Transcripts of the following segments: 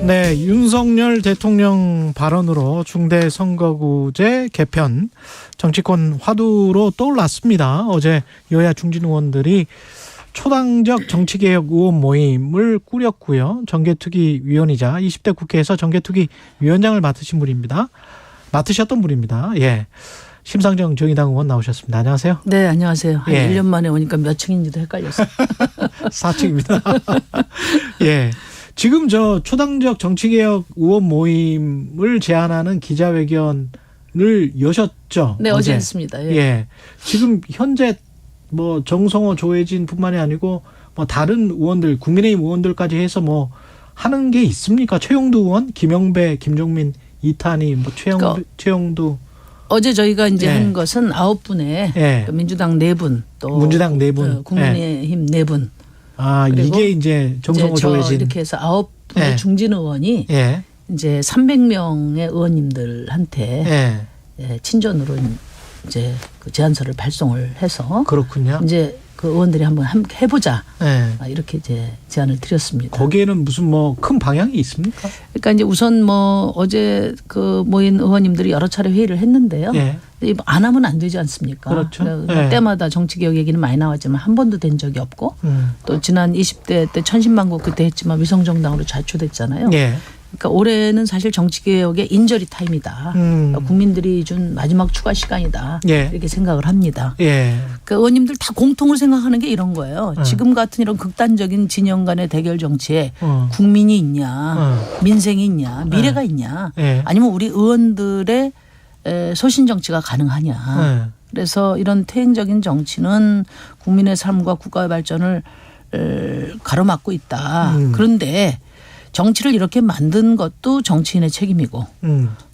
네, 윤석열 대통령 발언으로 중대선거구제 개편 정치권 화두로 떠올랐습니다. 어제 여야 중진 의원들이 초당적 정치개혁 의원 모임을 꾸렸고요. 정개특위 위원이자 20대 국회에서 정개특위 위원장을 맡으셨던 분입니다. 예. 심상정 정의당 의원 나오셨습니다. 안녕하세요. 네, 안녕하세요. 한 예. 1년 만에 오니까 몇 층인지도 헷갈렸어요. 4층입니다. 예. 지금 저 초당적 정치개혁 의원 모임을 제안하는 기자회견을 여셨죠? 네, 어제 했습니다. 예. 예. 지금 현재 뭐 정성호, 조혜진뿐만이 아니고 뭐 다른 의원들, 국민의힘 의원들까지 해서 뭐 하는 게 있습니까? 최용두 의원, 김영배, 김종민, 이탄희, 뭐 최용두. 어제 저희가 이제 예. 한 것은 9분에 예. 민주당 4분, 또 민주당 4분, 국민의힘 4분. 아, 이게 이제 정성호, 조혜진. 이렇게 해서 9분의 예. 중진 의원이 예. 이제 300명의 의원님들한테 예. 친전으로 이제 그 제안서를 발송을 해서 그렇군요. 이제 그 의원들이 한번 함께 해보자. 예. 이렇게 이제 제안을 드렸습니다. 거기에는 무슨 뭐 큰 방향이 있습니까? 그러니까 이제 우선 뭐 어제 그 모인 의원님들이 여러 차례 회의를 했는데요. 예. 안 하면 안 되지 않습니까? 그렇죠. 그러니까 예. 때마다 정치개혁 얘기는 많이 나왔지만 한 번도 된 적이 없고 또 지난 20대 때 천신만고 그때 했지만 위성정당으로 좌초됐잖아요. 예. 그러니까 올해는 사실 정치개혁의 인저리 타임이다. 그러니까 국민들이 준 마지막 추가 시간이다. 예. 이렇게 생각을 합니다. 예. 그러니까 의원님들 다 공통으로 생각하는 게 이런 거예요. 지금 같은 이런 극단적인 진영 간의 대결 정치에 국민이 있냐, 민생이 있냐, 미래가 있냐, 예. 아니면 우리 의원들의 소신 정치가 가능하냐. 그래서 이런 퇴행적인 정치는 국민의 삶과 국가의 발전을 가로막고 있다. 그런데 정치를 이렇게 만든 것도 정치인의 책임이고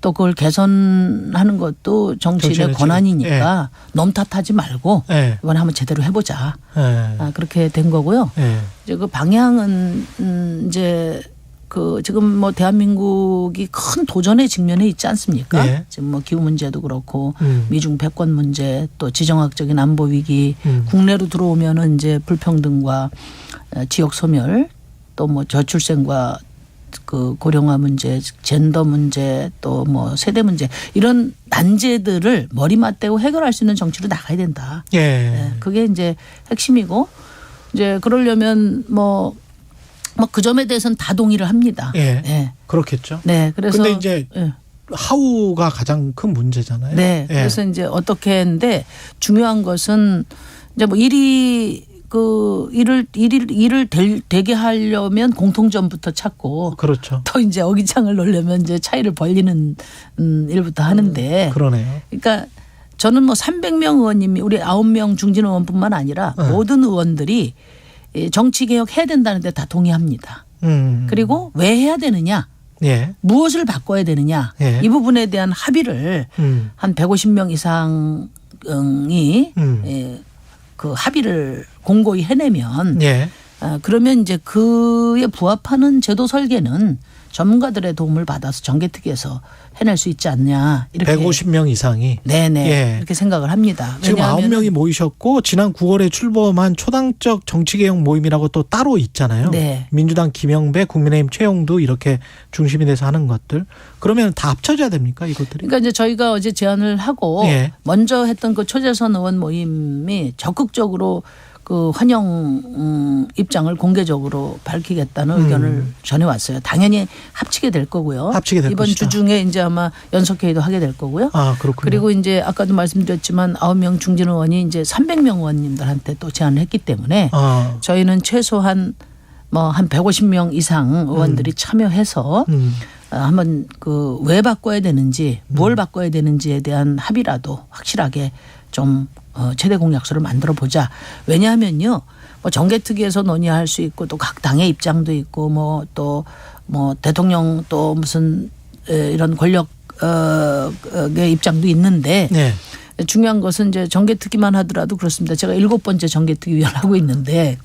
또 그걸 개선하는 것도 정치인의 권한이니까 너무 탓하지 말고 예. 이번에 한번 제대로 해보자. 예. 그렇게 된 거고요. 예. 이제 그 방향은 이제 그 지금 뭐 대한민국이 큰 도전에 직면해 있지 않습니까? 예. 지금 뭐 기후 문제도 그렇고 미중 패권 문제 또 지정학적인 안보 위기 국내로 들어오면은 이제 불평등과 지역 소멸 또 뭐 저출생과 그 고령화 문제, 젠더 문제, 또 뭐 세대 문제 이런 난제들을 머리 맞대고 해결할 수 있는 정치로 나가야 된다. 예. 네, 그게 이제 핵심이고 이제 그러려면 뭐 그 점에 대해서는 다 동의를 합니다. 예. 네. 그렇겠죠. 네, 그래서 근데 이제 네. 하우가 가장 큰 문제잖아요. 네, 예. 그래서 이제 어떻게 했는데 중요한 것은 이제 뭐 일을 되게 하려면 공통점부터 찾고 그렇죠. 또 이제 어기창을 놓으려면 이제 차이를 벌리는 일부터 하는데 그러네요. 그러니까 저는 뭐 300명 의원님이 우리 9명 중진 의원뿐만 아니라 모든 의원들이 정치개혁 해야 된다는데 다 동의합니다. 그리고 왜 해야 되느냐. 예. 무엇을 바꿔야 되느냐. 예. 이 부분에 대한 합의를 한 150명 이상이 그 합의를 공고히 해내면 예. 그러면 이제 그에 부합하는 제도 설계는 전문가들의 도움을 받아서 정개특위에서 해낼 수 있지 않냐. 이렇게 150명 이상이. 네네. 예. 이렇게 생각을 합니다. 지금 왜냐하면 9명이 모이셨고 지난 9월에 출범한 초당적 정치개혁 모임이라고 또 따로 있잖아요. 네. 민주당 김영배, 국민의힘 최용두 이렇게 중심이 돼서 하는 것들. 그러면 다 합쳐져야 됩니까 이것들이? 그러니까 이제 저희가 어제 제안을 하고 예. 먼저 했던 그 초재선 의원 모임이 적극적으로 그 환영 입장을 공개적으로 밝히겠다는 의견을 전해왔어요. 당연히 합치게 될 거고요. 합치게 될 이번 것이다. 주 중에 이제 아마 연석회의도 하게 될 거고요. 아, 그렇군요. 그리고 이제 아까도 말씀드렸지만 9명 중진 의원이 이제 300명 의원님들한테 또 제안을 했기 때문에 저희는 최소한 뭐 한 150명 이상 의원들이 참여해서 한번 그 왜 바꿔야 되는지 뭘 바꿔야 되는지에 대한 합의라도 확실하게 좀 최대 공약서를 만들어 보자. 왜냐하면요. 뭐 정개특위에서 논의할 수 있고 또 각 당의 입장도 있고 뭐 또 뭐 대통령 또 무슨 이런 권력의 입장도 있는데 네. 중요한 것은 이제 정개특위만 하더라도 그렇습니다. 제가 7번째 정개특위위원을 하고 있는데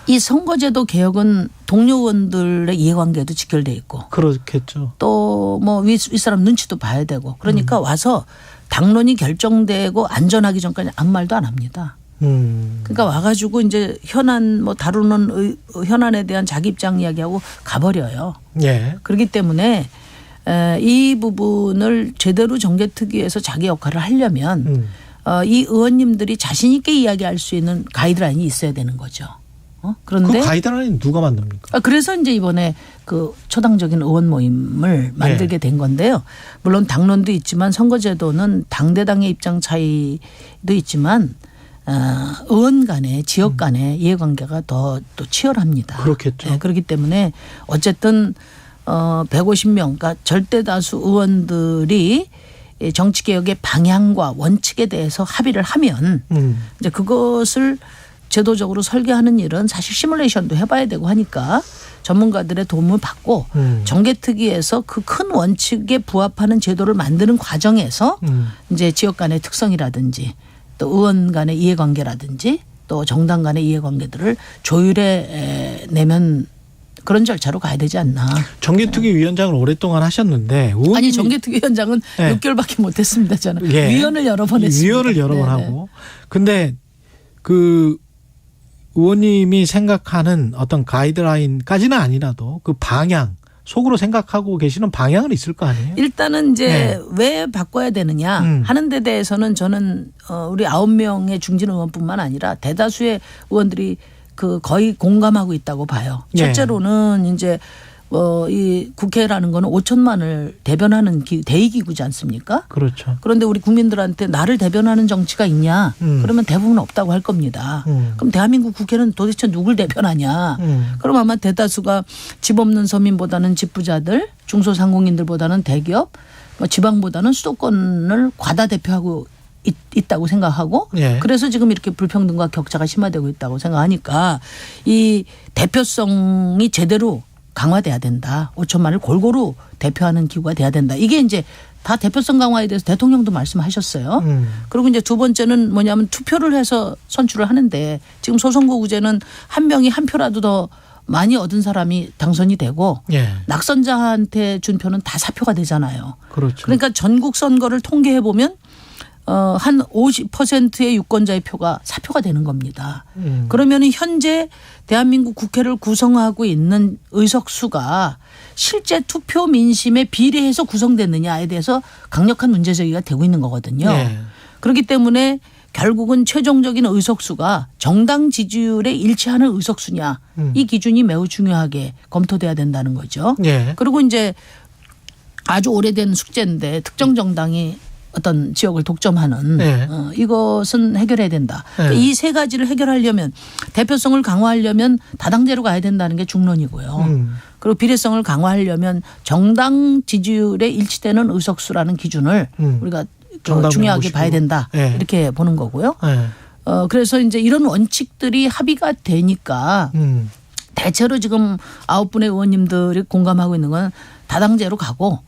이 선거제도 개혁은 동료 의원들의 이해관계도 직결돼 있고 그렇겠죠. 또 뭐 윗사람 눈치도 봐야 되고 그러니까 와서 당론이 결정되고 안전하기 전까지 아무 말도 안 합니다. 그러니까 와가지고 이제 현안 뭐 다루는 현안에 대한 자기 입장 이야기하고 가버려요. 예. 그렇기 때문에 이 부분을 제대로 정개특위에서 자기 역할을 하려면 이 의원님들이 자신 있게 이야기할 수 있는 가이드라인이 있어야 되는 거죠. 그런데 그 가이드라인 누가 만듭니까? 그래서 이제 이번에 그 초당적인 의원 모임을 만들게 된 건데요. 물론 당론도 있지만 선거제도는 당대당의 입장 차이도 있지만 의원 간의 지역 간의 이해관계가 더 또 치열합니다. 그렇겠죠. 네, 그렇기 때문에 어쨌든 150명 그러니까 절대 다수 의원들이 정치개혁의 방향과 원칙에 대해서 합의를 하면 이제 그것을 제도적으로 설계하는 일은 사실 시뮬레이션도 해봐야 되고 하니까 전문가들의 도움을 받고 정개특위에서 그 큰 원칙에 부합하는 제도를 만드는 과정에서 이제 지역 간의 특성이라든지 또 의원 간의 이해관계라든지 또 정당 간의 이해관계들을 조율해 내면 그런 절차로 가야 되지 않나. 정개특위 위원장을 오랫동안 하셨는데 아니 정개특위 위원장은 네. 6개월밖에 못했습니다. 저는 예. 위원을 여러 번 했습니다. 위원을 여러 번 하고. 근데 그 의원님이 생각하는 어떤 가이드라인까지는 아니라도 그 방향 속으로 생각하고 계시는 방향은 있을 거 아니에요? 일단은 이제 왜 바꿔야 되느냐 하는 데 대해서는 저는 우리 9명의 중진 의원뿐만 아니라 대다수의 의원들이 그 거의 공감하고 있다고 봐요. 첫째로는 이제 이 국회라는 거는 5천만을 대변하는 대의기구지 않습니까? 그렇죠. 그런데 우리 국민들한테 나를 대변하는 정치가 있냐? 그러면 대부분 없다고 할 겁니다. 그럼 대한민국 국회는 도대체 누굴 대변하냐? 그럼 아마 대다수가 집 없는 서민보다는 집 부자들, 중소상공인들보다는 대기업, 지방보다는 수도권을 과다 대표하고 있다고 생각하고 예. 그래서 지금 이렇게 불평등과 격차가 심화되고 있다고 생각하니까 이 대표성이 제대로 강화돼야 된다. 5천만을 골고루 대표하는 기구가 돼야 된다. 이게 이제 다 대표성 강화에 대해서 대통령도 말씀하셨어요. 그리고 이제 두 번째는 뭐냐면 투표를 해서 선출을 하는데 지금 소선거구제는 한 명이 한 표라도 더 많이 얻은 사람이 당선이 되고 예. 낙선자한테 준 표는 다 사표가 되잖아요. 그렇죠. 그러니까 전국 선거를 통계해 보면 한 50%의 유권자의 표가 사표가 되는 겁니다. 그러면 현재 대한민국 국회를 구성하고 있는 의석수가 실제 투표 민심에 비례해서 구성됐느냐에 대해서 강력한 문제제기가 되고 있는 거거든요. 네. 그렇기 때문에 결국은 최종적인 의석수가 정당 지지율에 일치하는 의석수냐 이 기준이 매우 중요하게 검토돼야 된다는 거죠. 네. 그리고 이제 아주 오래된 숙제인데 특정 정당이 어떤 지역을 독점하는 네. 이것은 해결해야 된다. 네. 이 세 가지를 해결하려면 대표성을 강화하려면 다당제로 가야 된다는 게 중론이고요. 그리고 비례성을 강화하려면 정당 지지율에 일치되는 의석수라는 기준을 우리가 중요하게 봐야 된다. 네. 이렇게 보는 거고요. 네. 그래서 이제 이런 원칙들이 합의가 되니까 대체로 지금 9분의 의원님들이 공감하고 있는 건 다당제로 가고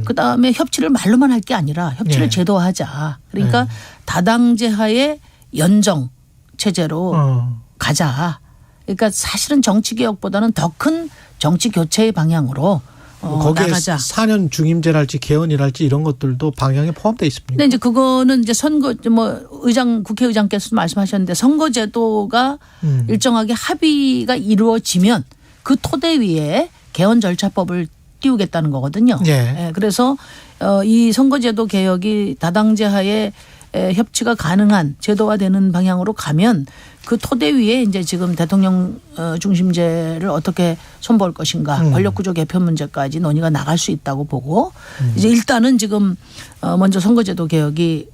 그다음에 협치를 말로만 할 게 아니라 협치를 예. 제도화하자. 그러니까 다당제 하에 연정 체제로 가자. 그러니까 사실은 정치개혁보다는 더 큰 정치 교체의 방향으로 거기에 나가자. 4년 중임제랄지 개헌이랄지 이런 것들도 방향에 포함되어 있습니다. 근데 이제 그거는 이제 선거 국회의장께서 말씀하셨는데 선거제도가 일정하게 합의가 이루어지면 그 토대 위에 개헌 절차법을 띄우겠다는 거거든요. 예. 그래서 이 선거제도 개혁이 다당제 하에 협치가 가능한 제도화되는 방향으로 가면 그 토대 위에 이제 지금 대통령 중심제를 어떻게 손볼 것인가 권력구조 개편 문제까지 논의가 나갈 수 있다고 보고 이제 일단은 지금 먼저 선거제도 개혁이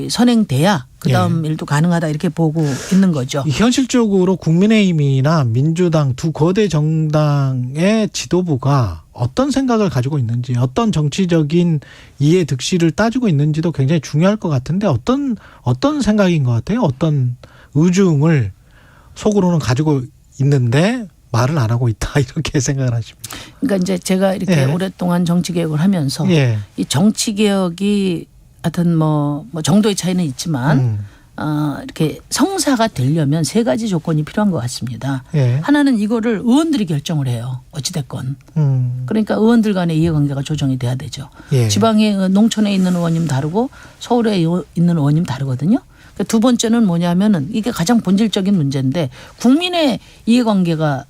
선행돼야 그다음 예. 일도 가능하다 이렇게 보고 있는 거죠. 현실적으로 국민의힘이나 민주당 두 거대 정당의 지도부가 어떤 생각을 가지고 있는지 어떤 정치적인 이해 득실을 따지고 있는지도 굉장히 중요할 것 같은데 어떤 생각인 것 같아요? 어떤 의중을 속으로는 가지고 있는데 말을 안 하고 있다 이렇게 생각을 하십니다. 그러니까 이제 제가 이렇게 예. 오랫동안 정치개혁을 하면서 예. 이 정치개혁이 하여튼 뭐 정도의 차이는 있지만 이렇게 성사가 되려면 세 가지 조건이 필요한 것 같습니다. 예. 하나는 이거를 의원들이 결정을 해요. 어찌됐건. 그러니까 의원들 간의 이해관계가 조정이 돼야 되죠. 예. 지방에 농촌에 있는 의원님 다르고 서울에 있는 의원님 다르거든요. 두 번째는 뭐냐면은 이게 가장 본질적인 문제인데 국민의 이해관계가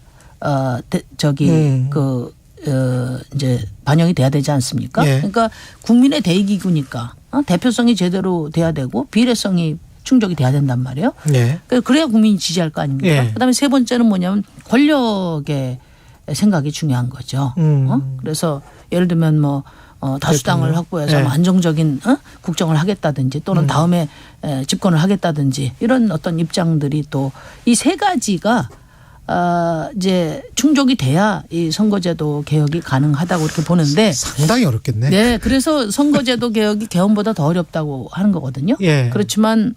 이제 반영이 돼야 되지 않습니까? 예. 그러니까 국민의 대의기구니까 대표성이 제대로 돼야 되고 비례성이 충족이 돼야 된단 말이에요. 예. 그래야 국민이 지지할 거 아닙니까? 예. 그다음에 세 번째는 뭐냐면 권력의 생각이 중요한 거죠. 그래서 예를 들면 뭐 다수당을 대통령. 확보해서 예. 뭐 안정적인 국정을 하겠다든지 또는 다음에 집권을 하겠다든지 이런 어떤 입장들이 또 이 세 가지가 이제 충족이 돼야 이 선거제도 개혁이 가능하다고 이렇게 보는데 상당히 어렵겠네. 네, 그래서 선거제도 개혁이 개헌보다 더 어렵다고 하는 거거든요. 예. 그렇지만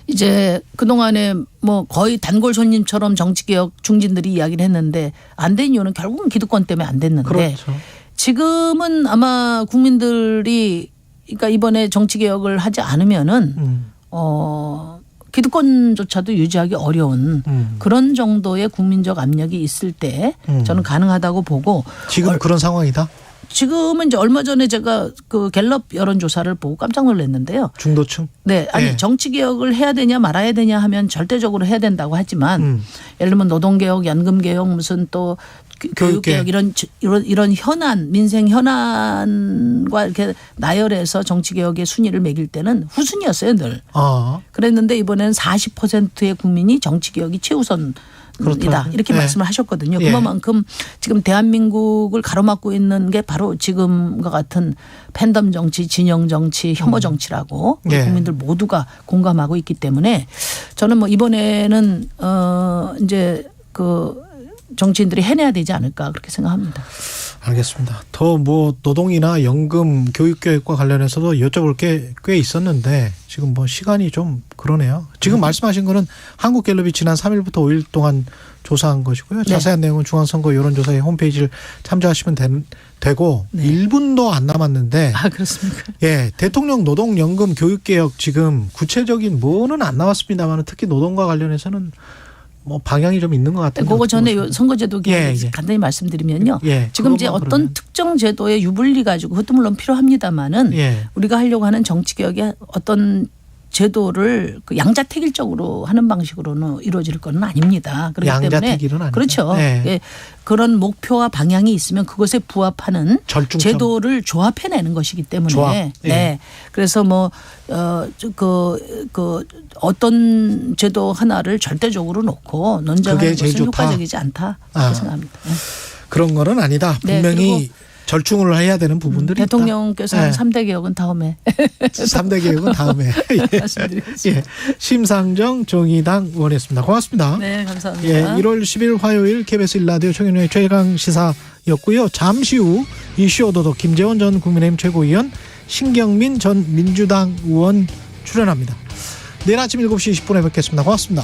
이제 그동안에 뭐 거의 단골 손님처럼 정치개혁 중진들이 이야기를 했는데 안 된 이유는 결국은 기득권 때문에 안 됐는데 그렇죠. 지금은 아마 국민들이 그러니까 이번에 정치개혁을 하지 않으면은 기득권조차도 유지하기 어려운 그런 정도의 국민적 압력이 있을 때 저는 가능하다고 보고 지금 그런 상황이다. 지금은 이제 얼마 전에 제가 그 갤럽 여론조사를 보고 깜짝 놀랐는데요. 중도층. 네, 아니 예. 정치개혁을 해야 되냐 말아야 되냐 하면 절대적으로 해야 된다고 하지만 예를 들면 노동개혁, 연금개혁 무슨 또 교육개혁 이런 현안 민생 현안과 이렇게 나열해서 정치개혁의 순위를 매길 때는 후순위였어요 늘. 그랬는데 이번에는 40%의 국민이 정치개혁이 최우선이다 그렇더라고요. 이렇게 예. 말씀을 하셨거든요. 예. 그만큼 지금 대한민국을 가로막고 있는 게 바로 지금과 같은 팬덤 정치, 진영 정치, 혐오 정치라고 우리 예. 국민들 모두가 공감하고 있기 때문에 저는 뭐 이번에는 이제 그 정치인들이 해내야 되지 않을까 그렇게 생각합니다. 알겠습니다. 더 뭐 노동이나 연금, 교육개혁과 관련해서도 여쭤볼 게 꽤 있었는데 지금 뭐 시간이 좀 그러네요. 지금 말씀하신 거는 한국갤럽이 지난 3일부터 5일 동안 조사한 것이고요. 자세한 내용은 중앙선거 여론조사의 홈페이지를 참조하시면 되고 1분도 안 남았는데 아 그렇습니까? 예, 대통령 노동, 연금, 교육개혁 지금 구체적인 뭐는 안 나왔습니다만 특히 노동과 관련해서는 뭐 방향이 좀 있는 것 같은데. 그거 전에 선거제도 개혁 간단히 말씀드리면요. 지금 이제 어떤 그러면. 특정 제도의 유불리 가지고 그것도 물론 필요합니다만은 우리가 하려고 하는 정치 개혁의 어떤 제도를 그 양자택일적으로 하는 방식으로는 이루어질 건 아닙니다. 그렇기 양자택일은 때문에 아니죠. 그렇죠. 예. 그런 목표와 방향이 있으면 그것에 부합하는 절충점. 제도를 조합해내는 것이기 때문에 조합. 네. 그래서 뭐 어떤 제도 하나를 절대적으로 놓고 논쟁하는 것은 효과적이지 않다 그렇게 생각합니다. 네. 그런 거는 아니다. 분명히 절충을 해야 되는 부분들이 대통령께서 있다. 한 3대 개혁은 다음에. 3대 개혁은 다음에. 말씀드리겠습니다. 심상정 정의당 의원이었습니다. 고맙습니다. 네, 감사합니다. 1월 10일 화요일 KBS 1라디오 최경영의 최강시사였고요. 잠시 후 이슈 오도독 김재원 전 국민의힘 최고위원, 신경민 전 민주당 의원 출연합니다. 내일 아침 7시 20분에 뵙겠습니다. 고맙습니다.